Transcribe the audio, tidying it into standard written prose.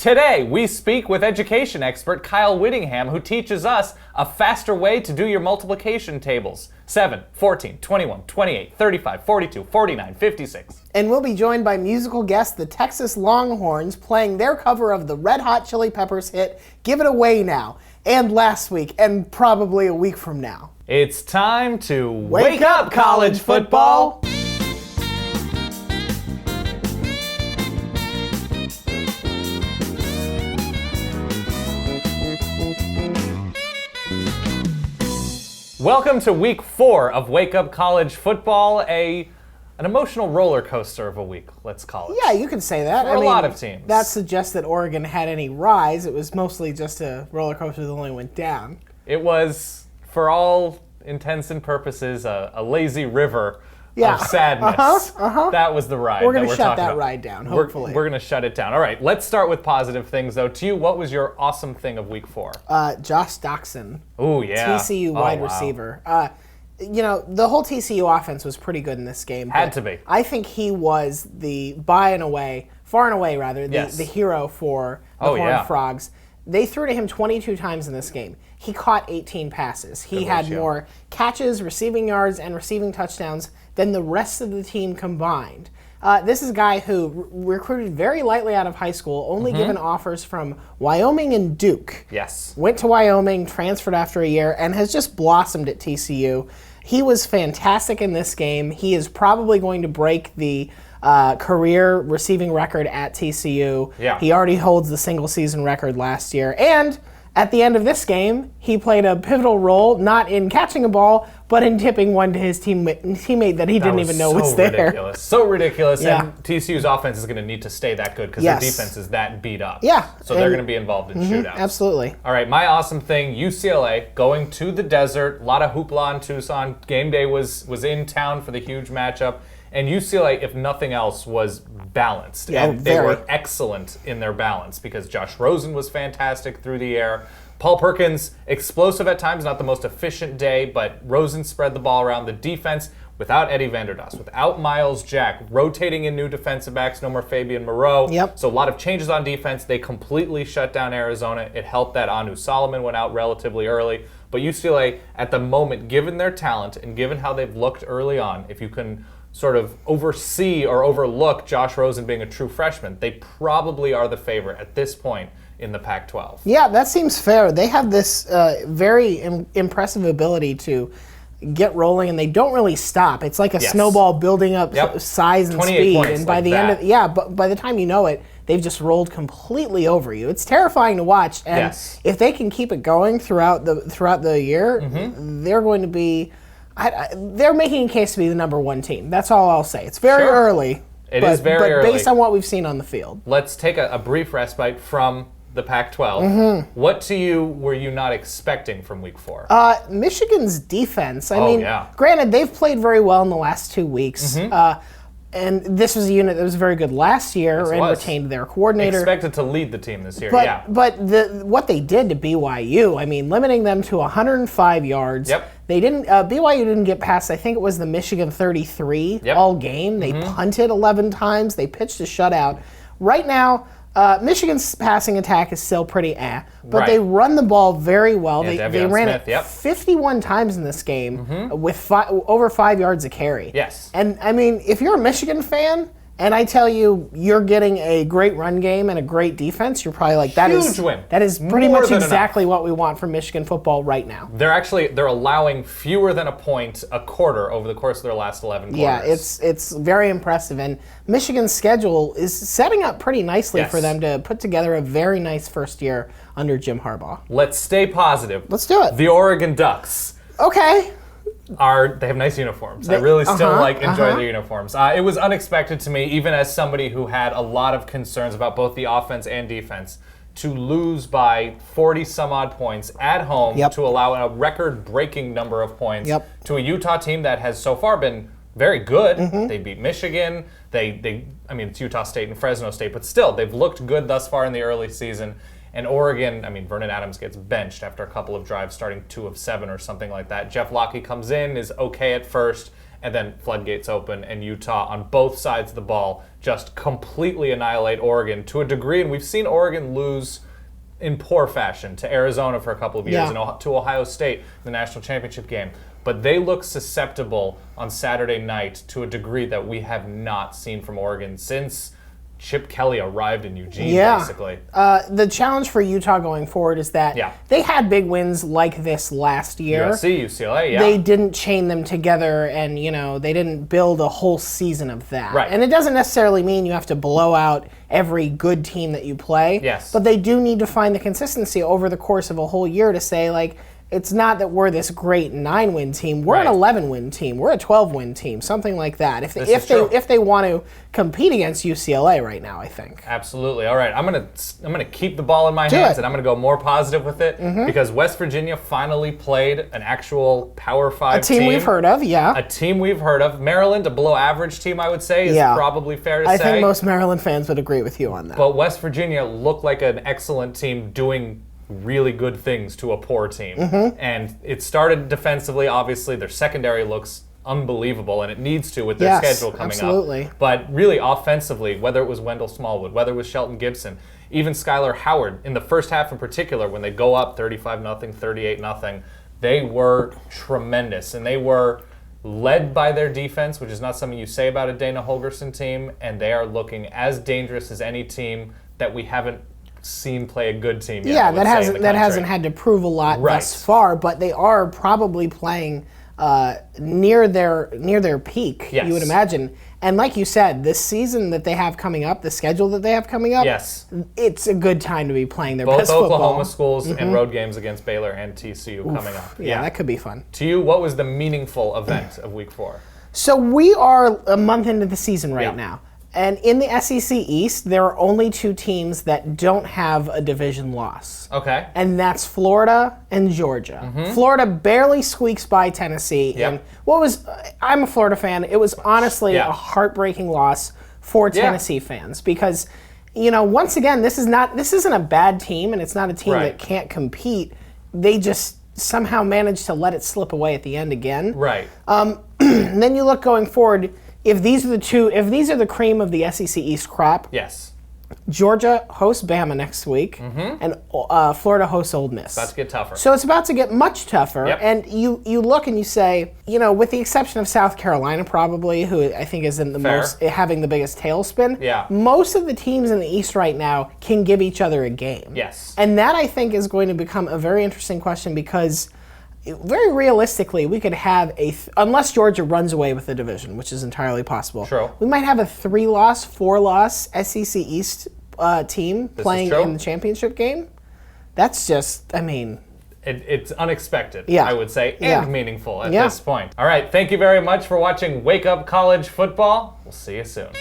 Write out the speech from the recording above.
Today, we speak with education expert Kyle Whittingham, who teaches us a faster way to do your multiplication tables. 7, 14, 21, 28, 35, 42, 49, 56. And we'll be joined by musical guests, the Texas Longhorns, playing their cover of the Red Hot Chili Peppers hit, Give It Away Now, and last week, and probably a week from now. It's time to wake up, college football! Welcome to week 4 of Wake Up College Football, an emotional roller coaster of a week, let's call it. Yeah, you can say that. For a lot of teams. That suggests that Oregon had any rise. It was mostly just a roller coaster that only went down. It was, for all intents and purposes, a lazy river of sadness. That was the ride. We're going to shut that ride down, hopefully. We're going to shut it down. All right, let's start with positive things, though. To you, what was your awesome thing of week 4? Josh Doxson. Oh, yeah. TCU wide receiver. The whole TCU offense was pretty good in this game. Had to be. I think he was the far and away, the hero for the Horned Frogs. They threw to him 22 times in this game. He caught 18 passes. He had more catches, receiving yards, and receiving touchdowns than the rest of the team combined. This is a guy who recruited very lightly out of high school, only given offers from Wyoming and Duke. Yes. Went to Wyoming, transferred after a year, and has just blossomed at TCU. He was fantastic in this game. He is probably going to break the career receiving record at TCU. Yeah. He already holds the single season record last year. And at the end of this game, he played a pivotal role, not in catching a ball, but in tipping one to his teammate that he didn't even know was there. Ridiculous. So ridiculous. Yeah. And TCU's offense is going to need to stay that good because their defense is that beat up. Yeah. So they're going to be involved in shootouts. Absolutely. All right, my awesome thing, UCLA going to the desert. A lot of hoopla in Tucson. Game day was in town for the huge matchup. And UCLA, if nothing else, was balanced. Yeah, and they were excellent in their balance because Josh Rosen was fantastic through the air. Paul Perkins, explosive at times, not the most efficient day, but Rosen spread the ball around. The defense, without Eddie Vanderdoss, without Miles Jack, rotating in new defensive backs, no more Fabian Moreau. Yep. So a lot of changes on defense. They completely shut down Arizona. It helped that Anu Solomon went out relatively early. But UCLA, at the moment, given their talent and given how they've looked early on, if you can sort of oversee or overlook Josh Rosen being a true freshman, they probably are the favorite at this point in the Pac-12. Yeah, that seems fair. They have this very impressive ability to get rolling, and they don't really stop. It's like a snowball building up size and speed, and by the end of but by the time you know it, they've just rolled completely over you. It's terrifying to watch, and if they can keep it going throughout the year, they're going to be. They're making a case to be the number 1 team. That's all I'll say. It's very early. It is very early. But based on what we've seen on the field. Let's take a brief respite from the Pac-12. What to you were you not expecting from week 4? Michigan's defense. I mean, granted, they've played very well in the last 2 weeks. And this was a unit that was very good last year and retained their coordinator. Expected to lead the team this year, But what they did to BYU, I mean, limiting them to 105 yards. They didn't. BYU didn't get past, I think it was the Michigan 33 all game. They punted 11 times. They pitched a shutout. Right now, Michigan's passing attack is still pretty but they run the ball very well. They ran it 51 times in this game with over 5 yards a carry. Yes. And, I mean, if you're a Michigan fan and I tell you you're getting a great run game and a great defense, you're probably like, that is pretty much exactly what we want from Michigan football right now. They're allowing fewer than a point a quarter over the course of their last 11 quarters. Yeah, it's very impressive. And Michigan's schedule is setting up pretty nicely for them to put together a very nice first year under Jim Harbaugh. Let's stay positive. Let's do it. The Oregon Ducks. Okay. They have nice uniforms. I really still enjoy their uniforms. It was unexpected to me, even as somebody who had a lot of concerns about both the offense and defense, to lose by 40 some odd points at home to allow a record-breaking number of points to a Utah team that has so far been very good. They beat Michigan. It's Utah State and Fresno State, but still, they've looked good thus far in the early season. And Oregon, Vernon Adams gets benched after a couple of drives, starting 2 of 7 or something like that. Jeff Locke comes in, is okay at first, and then floodgates open, and Utah on both sides of the ball just completely annihilate Oregon to a degree. And we've seen Oregon lose in poor fashion to Arizona for a couple of years, and to Ohio State in the national championship game. But they look susceptible on Saturday night to a degree that we have not seen from Oregon since Chip Kelly arrived in Eugene, basically. The challenge for Utah going forward is that they had big wins like this last year. USC, UCLA, They didn't chain them together, and they didn't build a whole season of that. Right. And it doesn't necessarily mean you have to blow out every good team that you play. Yes. But they do need to find the consistency over the course of a whole year to say, like, it's not that we're this great 9-win team. We're an 11-win team. We're a 12-win team, something like that. If they want to compete against UCLA right now, I think. Absolutely. All right, I'm gonna keep the ball in my hands, and I'm gonna go more positive with it because West Virginia finally played an actual Power 5 team. A team we've heard of, A team we've heard of. Maryland, a below-average team, I would say, is probably fair to say. I think most Maryland fans would agree with you on that. But West Virginia looked like an excellent team doing really good things to a poor team. And it started defensively, obviously. Their secondary looks unbelievable, and it needs to with their schedule coming up. But really offensively, whether it was Wendell Smallwood, whether it was Shelton Gibson, even Skylar Howard, in the first half in particular, when they go up 35-0, 38-0, they were tremendous. And they were led by their defense, which is not something you say about a Dana Holgorsen team, and they are looking as dangerous as any team that we haven't seen play a good team yet. Yeah, that hasn't had to prove a lot thus far, but they are probably playing near their peak, you would imagine. And like you said, this season that they have coming up, the schedule that they have coming up, it's a good time to be playing their best football. Both Oklahoma schools and road games against Baylor and TCU coming up. Yeah, that could be fun. To you, what was the meaningful event of Week 4? So we are a month into the season right now. And in the SEC East, there are only 2 teams that don't have a division loss. Okay. And that's Florida and Georgia. Florida barely squeaks by Tennessee. And I'm a Florida fan. It was honestly a heartbreaking loss for Tennessee fans because, once again, this isn't a bad team, and it's not a team that can't compete. They just somehow managed to let it slip away at the end again. Right. And then you look going forward. If these are the cream of the SEC East crop, Georgia hosts Bama next week, and Florida hosts Ole Miss. It's about to get tougher. So it's about to get much tougher, and you look and you say, with the exception of South Carolina probably, who I think is in the having the biggest tailspin, most of the teams in the East right now can give each other a game. Yes. And that, I think, is going to become a very interesting question because very realistically, we could have unless Georgia runs away with the division, which is entirely possible. True. We might have a 3-loss, 4-loss SEC East team playing in the championship game. That's just, it's unexpected, I would say, and meaningful at this point. All right, thank you very much for watching Wake Up College Football. We'll see you soon.